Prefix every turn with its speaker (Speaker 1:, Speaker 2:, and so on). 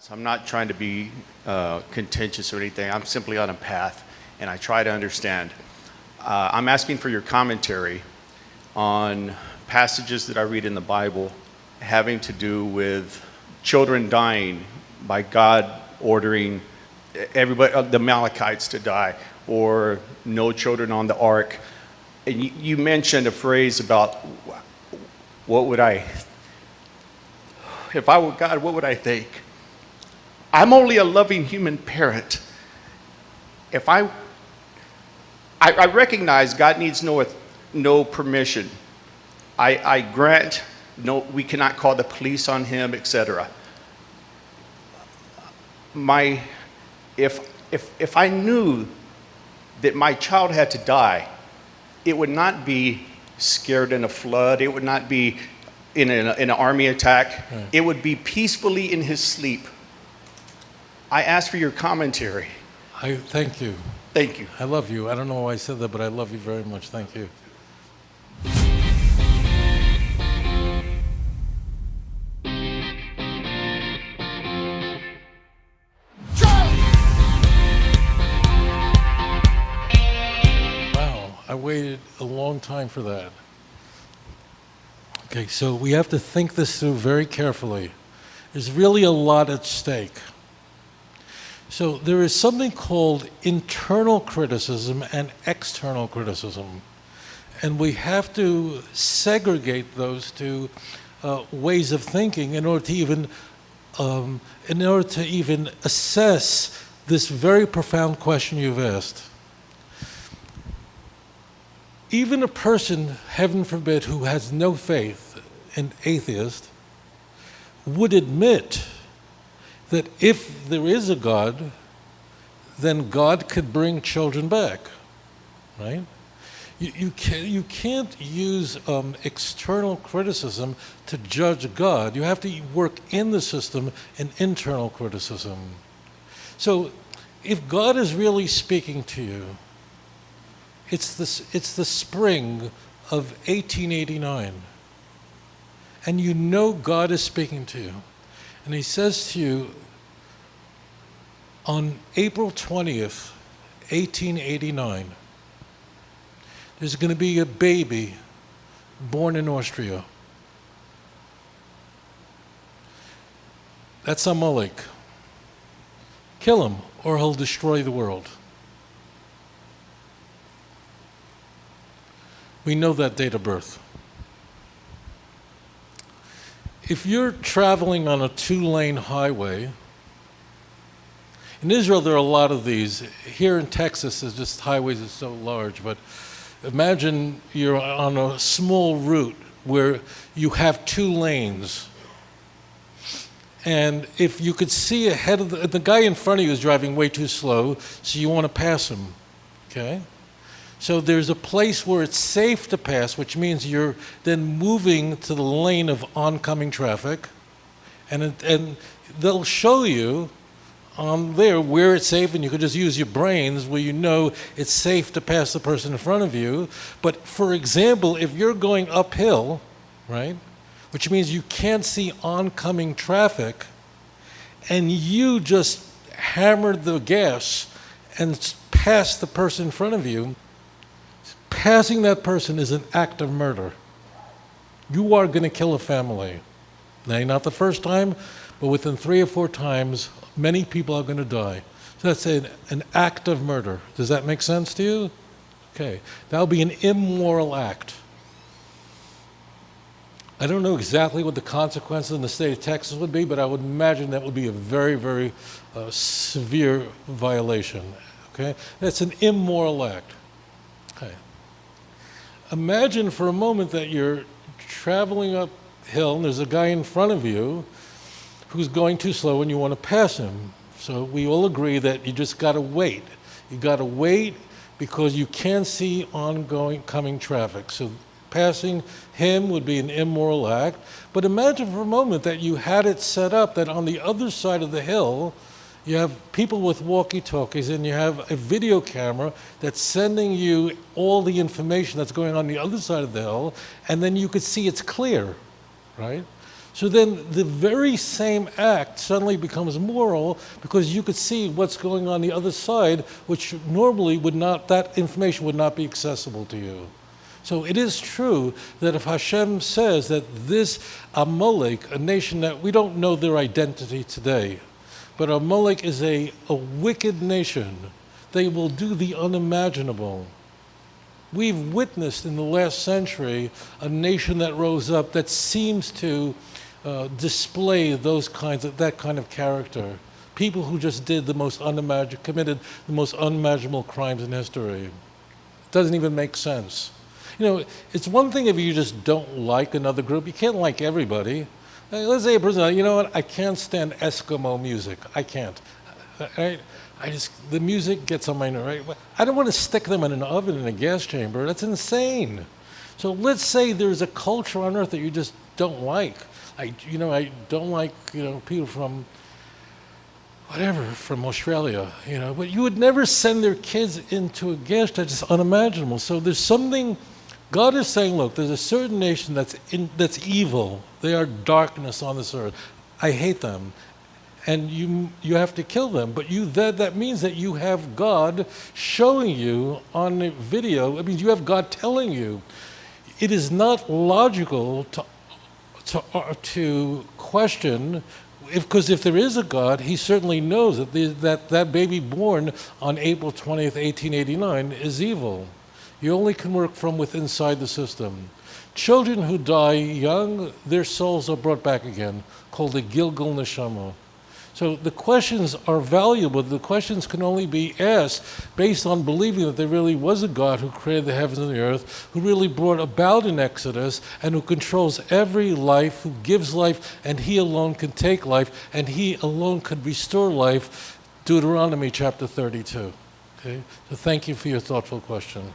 Speaker 1: So I'm not trying to be contentious or anything. I'm simply on a path, and I try to understand. I'm asking for your commentary on passages that I read in the Bible having to do with children dying by God ordering everybody, the Amalekites to die, or no children on the ark. And you mentioned a phrase about if I were God, what would I think? I'm only a loving human parent. If I recognize God needs no permission. I grant no, we cannot call the police on him, etc. If I knew that my child had to die, it would not be scared in a flood. It would not be in an army attack. Right. It would be peacefully in his sleep. I ask for your commentary.
Speaker 2: Thank you.
Speaker 1: Thank you.
Speaker 2: I love you. I don't know why I said that, but I love you very much. Thank you. Wow, I waited a long time for that. Okay, so we have to think this through very carefully. There's really a lot at stake. So there is something called internal criticism and external criticism. And we have to segregate those two ways of thinking in order to even assess this very profound question you've asked. Even a person, heaven forbid, who has no faith, an atheist, would admit that if there is a God, then God could bring children back, right? You can't use external criticism to judge God. You have to work in the system in internal criticism. So if God is really speaking to you, it's the spring of 1889, and you know God is speaking to you. And he says to you, on April 20th, 1889, there's going to be a baby born in Austria. That's Amalek. Kill him, or he'll destroy the world. We know that date of birth. If you're traveling on a 2-lane highway, in Israel there are a lot of these. Here in Texas, there's just highways are so large, but imagine you're on a small route where you have 2 lanes. And if you could see ahead of the guy in front of you is driving way too slow, so you want to pass him, okay? So there's a place where it's safe to pass, which means you're then moving to the lane of oncoming traffic, and they'll show you on there where it's safe, and you could just use your brains where you know it's safe to pass the person in front of you. But for example, if you're going uphill, right, which means you can't see oncoming traffic, and you just hammered the gas and passed the person in front of you, passing that person is an act of murder. You are going to kill a family. Now, not the first time, but within 3 or 4 times, many people are going to die. So that's an act of murder. Does that make sense to you? Okay. That would be an immoral act. I don't know exactly what the consequences in the state of Texas would be, but I would imagine that would be a very, very severe violation. Okay? That's an immoral act. Okay. Imagine for a moment that you're traveling uphill and there's a guy in front of you who's going too slow and you want to pass him. So we all agree that you just got to wait. You got to wait because you can't see coming traffic. So passing him would be an immoral act. But imagine for a moment that you had it set up that on the other side of the hill, you have people with walkie-talkies and you have a video camera that's sending you all the information that's going on the other side of the hill, and then you could see it's clear, right? So then the very same act suddenly becomes moral because you could see what's going on the other side, which normally would not, that information would not be accessible to you. So it is true that if Hashem says that this Amalek, a nation that we don't know their identity today, but Amalek is a wicked nation, they will do the unimaginable. We've witnessed in the last century a nation that rose up that seems to display that kind of character. People who just did committed the most unimaginable crimes in history. It doesn't even make sense. You know, it's one thing if you just don't like another group. You can't like everybody. Let's say a person, you know what, I can't stand Eskimo music. I can't. The music gets on my nerve. Right? I don't want to stick them in an oven in a gas chamber. That's insane. So let's say there's a culture on earth that you just don't like. I don't like, people from from Australia, but you would never send their kids into a gas. That's just unimaginable. So there's something, God is saying, look, there's a certain nation that's evil. They are darkness on this earth. I hate them. And you have to kill them. But that means that you have God showing you on a video. It means you have God telling you. It is not logical to question, because if there is a God, he certainly knows that baby born on April 20th, 1889 is evil. You only can work from within inside the system. Children who die young, their souls are brought back again, called the Gilgul Neshama. So the questions are valuable. The questions can only be asked based on believing that there really was a God who created the heavens and the earth, who really brought about an Exodus, and who controls every life, who gives life, and he alone can take life, and he alone could restore life. Deuteronomy chapter 32. Okay? So thank you for your thoughtful question.